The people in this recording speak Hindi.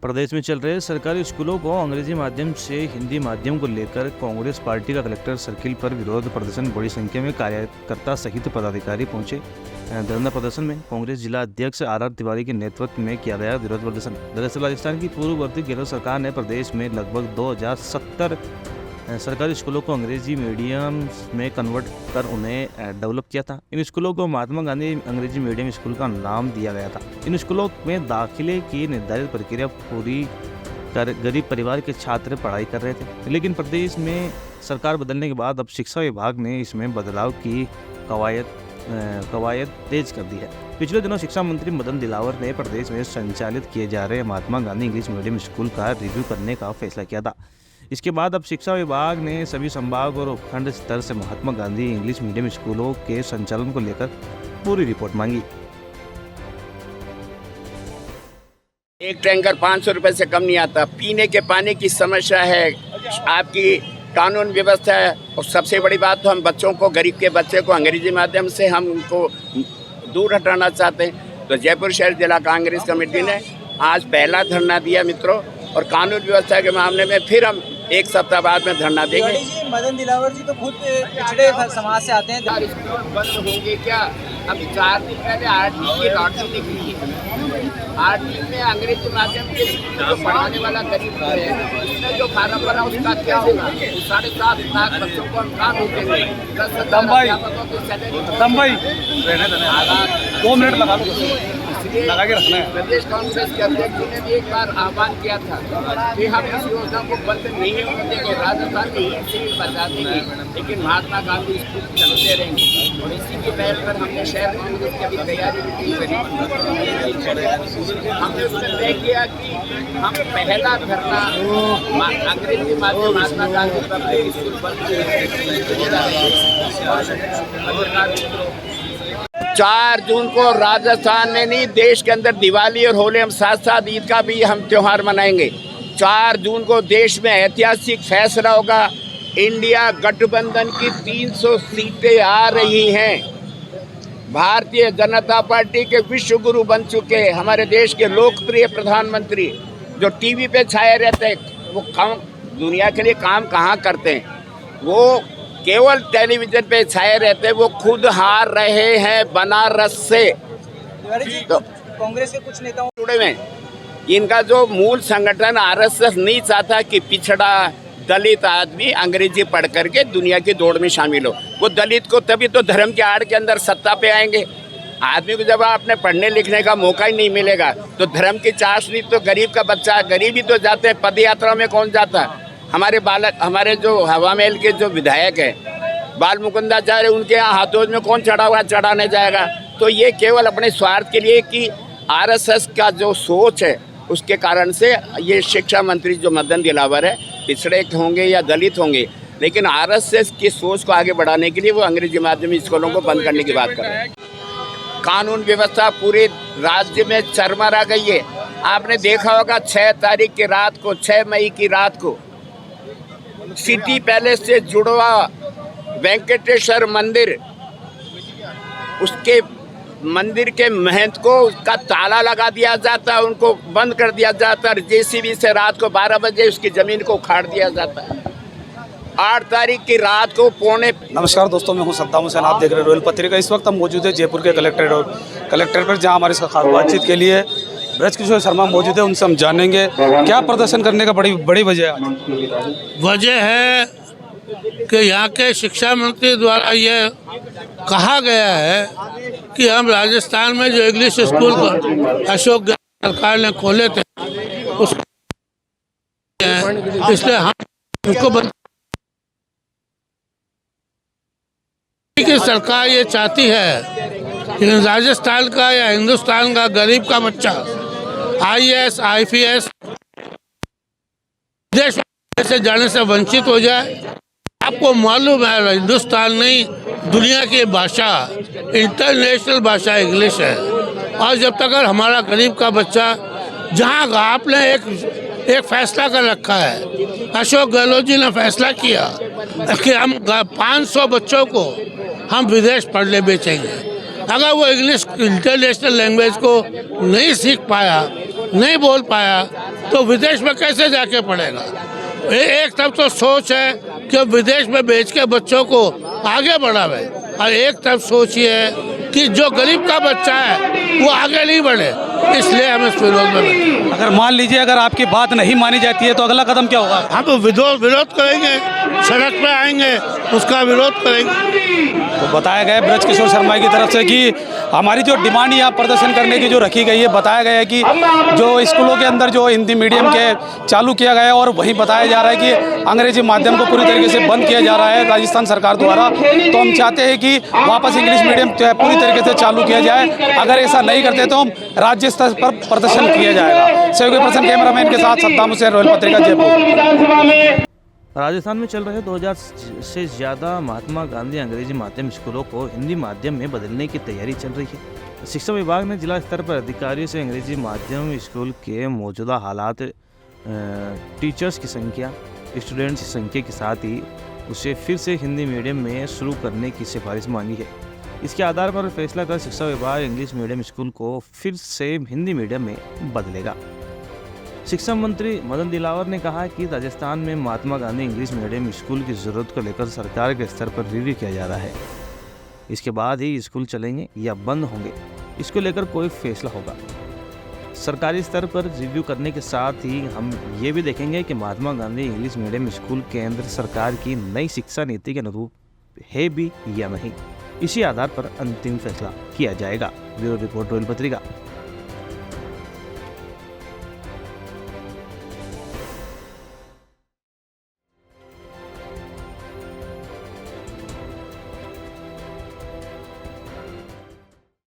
प्रदेश में चल रहे सरकारी स्कूलों को अंग्रेजी माध्यम से हिंदी माध्यम को लेकर कांग्रेस पार्टी का कलेक्टर सर्किल पर विरोध प्रदर्शन बड़ी संख्या में कार्यकर्ता सहित पदाधिकारी पहुंचे। धरना प्रदर्शन में कांग्रेस जिला अध्यक्ष आर तिवारी के नेतृत्व में किया गया विरोध प्रदर्शन। दरअसल राजस्थान की पूर्ववर्ती गहलोत सरकार ने प्रदेश में लगभग 2070 सरकारी स्कूलों को अंग्रेजी मीडियम में कन्वर्ट कर उन्हें डेवलप किया था। इन स्कूलों को महात्मा गांधी अंग्रेजी मीडियम स्कूल का नाम दिया गया था। इन स्कूलों में दाखिले की निर्धारित प्रक्रिया पूरी कर गरीब परिवार के छात्र पढ़ाई कर रहे थे, लेकिन प्रदेश में सरकार बदलने के बाद अब शिक्षा विभाग ने इसमें बदलाव की कवायद तेज कर दी है। पिछले दिनों शिक्षा मंत्री मदन दिलावर ने प्रदेश में संचालित किए जा रहे Mahatma Gandhi English medium school का रिव्यू करने का फैसला किया था। इसके बाद अब शिक्षा विभाग ने सभी संभाग और उपखंड स्तर से महात्मा गांधी इंग्लिश मीडियम स्कूलों के संचालन को लेकर पूरी रिपोर्ट मांगी। एक टैंकर 500 रुपए से कम नहीं आता। पीने के पानी की समस्या है, आपकी कानून व्यवस्था है, और सबसे बड़ी बात तो हम बच्चों को, गरीब के बच्चे को अंग्रेजी माध्यम से हम उनको दूर हटाना चाहते हैं। तो जयपुर शहर जिला कांग्रेस कमेटी ने आज पहला धरना दिया मित्रों, और कानून व्यवस्था के मामले में फिर हम एक सप्ताह बाद में धरना देंगे। मदन दिलावर जी तो खुद पिछड़े समाज से आते हैं। बंद होंगे क्या? अभी 4 दिन पहले आरटी की लॉटरी निकली है। आरटी में अंग्रेजी माध्यम के जो पढ़ाने वाला गरीब है, उसने जो फार्म भरा उसका क्या होगा? 7.5 लाख बच्चों को हम कहाँ भेजेंगे? 10,000 अध्यापकों की सैलरी 2 मिनट लगा के रखना है। प्रदेश कांग्रेस के अध्यक्ष जी ने भी एक बार आह्वान किया था कि हम इस योजना को बंद नहीं होने देंगे, राजस्थान में ही से बचा देंगे, लेकिन महात्मा गांधी स्कूल चलते रहेंगे। और इसी की पहल पर हमने शहर कांग्रेस की भी तैयारी भी करी। हमने उसमें तय किया कि हम पहला धरना अंग्रेजी माध्यम महात्मा गांधी पब्लिक स्कूल बंद 4 जून को राजस्थान में नहीं, देश के अंदर दिवाली और होली हम साथ साथ ईद का भी हम त्यौहार मनाएंगे। 4 जून को देश में ऐतिहासिक फैसला होगा। इंडिया गठबंधन की 300 सीटें आ रही हैं। भारतीय जनता पार्टी के विश्व गुरु बन चुके हमारे देश के लोकप्रिय प्रधानमंत्री, जो टीवी पे छाए रहते हैं, वो दुनिया के लिए काम कहाँ करते हैं? वो केवल टेलीविजन पे छाए रहते, वो खुद हार रहे हैं बनारस से। तो कांग्रेस के कुछ नेताओं जुड़े हुए, इनका जो मूल संगठन आरएसएस नहीं चाहता कि पिछड़ा दलित आदमी अंग्रेजी पढ़ करके दुनिया की दौड़ में शामिल हो। वो दलित को तभी तो धर्म के आड़ के अंदर सत्ता पे आएंगे। आदमी को जब आपने पढ़ने लिखने का मौका ही नहीं मिलेगा तो धर्म की चाशनी तो गरीब का बच्चा, गरीब ही तो जाते हैं। पद यात्रा में कौन जाता है? हमारे बालक, हमारे जो हवा महल के जो विधायक हैं बाल मुकुंदाचार्य, उनके यहाँ हाथों में कौन चढ़ाने जाएगा? तो ये केवल अपने स्वार्थ के लिए कि आरएसएस का जो सोच है उसके कारण से ये शिक्षा मंत्री जो मदन दिलावर है, पिछड़े होंगे या दलित होंगे, लेकिन आरएसएस की सोच को आगे बढ़ाने के लिए वो अंग्रेजी माध्यम स्कूलों को बंद करने की बात कर रहे हैं। कानून व्यवस्था पूरे राज्य में चरमरा गई है। आपने देखा होगा 6 तारीख की रात को, 6 मई की रात को सिटी पैलेस से जुड़वा वेंकटेश्वर मंदिर, उसके मंदिर के महंत को उसका ताला लगा दिया जाता, उनको बंद कर दिया जाता, जेसीबी से रात को 12 बजे उसकी ज़मीन को उखाड़ दिया जाता है। 8 तारीख की रात को पौने। नमस्कार दोस्तों, मैं हूं सद्दाम हुसैन, आप देख रहे हैं रॉयल पत्रिका। इस वक्त हम मौजूद है जयपुर के कलेक्टर पर, जहां हमारे साथ खास बातचीत के लिए ब्रजकिशोर शर्मा मौजूद है। उनसे हम जानेंगे क्या प्रदर्शन करने का बड़ी वजह है। वजह है कि यहाँ के शिक्षा मंत्री द्वारा ये कहा गया है कि हम राजस्थान में जो इंग्लिश स्कूल को अशोक गहलोत सरकार ने खोले थे उसको, इसलिए हम उसको बंद। की सरकार ये चाहती है कि राजस्थान का या हिंदुस्तान का गरीब का बच्चा IAS IPS देश से जाने से वंचित हो जाए। आपको मालूम है हिंदुस्तान नहीं, दुनिया की भाषा, इंटरनेशनल भाषा इंग्लिश है। और जब तक हमारा गरीब का बच्चा, जहाँ आपने एक फैसला कर रखा है, अशोक गहलोत जी ने फैसला किया कि हम 500 बच्चों को हम विदेश पढ़ने भेजेंगे। अगर वो इंग्लिश इंटरनेशनल लैंग्वेज को नहीं सीख पाया, नहीं बोल पाया, तो विदेश में कैसे जाके पढ़ेगा। एक तरफ तो सोच है कि विदेश में भेज के बच्चों को आगे बढ़ावे, और एक तरफ सोच ये है कि जो गरीब का बच्चा है वो आगे नहीं बढ़े, इसलिए हम इस विरोध में बैठे। अगर मान लीजिए अगर आपकी बात नहीं मानी जाती है तो अगला कदम क्या होगा? हम विरोध करेंगे, सड़क पे आएंगे, उसका विरोध करेंगे। तो बताया गया ब्रज किशोर शर्मा की तरफ से कि हमारी जो डिमांड यहाँ प्रदर्शन करने की जो रखी गई है, बताया गया है कि जो स्कूलों के अंदर जो हिंदी मीडियम के चालू किया गया है और वही बताया जा रहा है कि अंग्रेजी माध्यम को पूरी तरीके से बंद किया जा रहा है राजस्थान सरकार द्वारा। तो हम चाहते हैं कि वापस इंग्लिश मीडियम पूरी तरीके से चालू किया जाए। अगर ऐसा नहीं करते तो हम राज्य स्तर पर प्रदर्शन किया जाएगा। सहयोगी पर्सन कैमरामैन के साथ सद्दाम हुसैन, रोयल पत्रिका, जयपुर। राजस्थान में चल रहे 2000 से ज़्यादा महात्मा गांधी अंग्रेजी माध्यम स्कूलों को हिंदी माध्यम में बदलने की तैयारी चल रही है। शिक्षा विभाग ने जिला स्तर पर अधिकारियों से अंग्रेजी माध्यम स्कूल के मौजूदा हालात, टीचर्स की संख्या, स्टूडेंट्स की संख्या के साथ ही उसे फिर से हिंदी मीडियम में शुरू करने की सिफारिश मांगी है। इसके आधार पर फैसला कर शिक्षा विभाग इंग्लिश मीडियम स्कूल को फिर से हिंदी मीडियम में बदलेगा। शिक्षा मंत्री मदन दिलावर ने कहा कि राजस्थान में Mahatma Gandhi English medium school की ज़रूरत को लेकर सरकार के स्तर पर रिव्यू किया जा रहा है। इसके बाद ही स्कूल चलेंगे या बंद होंगे, इसको लेकर कोई फैसला होगा। सरकारी स्तर पर रिव्यू करने के साथ ही हम ये भी देखेंगे कि Mahatma Gandhi English medium school केंद्र सरकार की नई शिक्षा नीति के अनुरूप है भी या नहीं। इसी आधार पर अंतिम फैसला किया जाएगा। ब्यूरो रिपोर्ट, रोयल पत्रिका।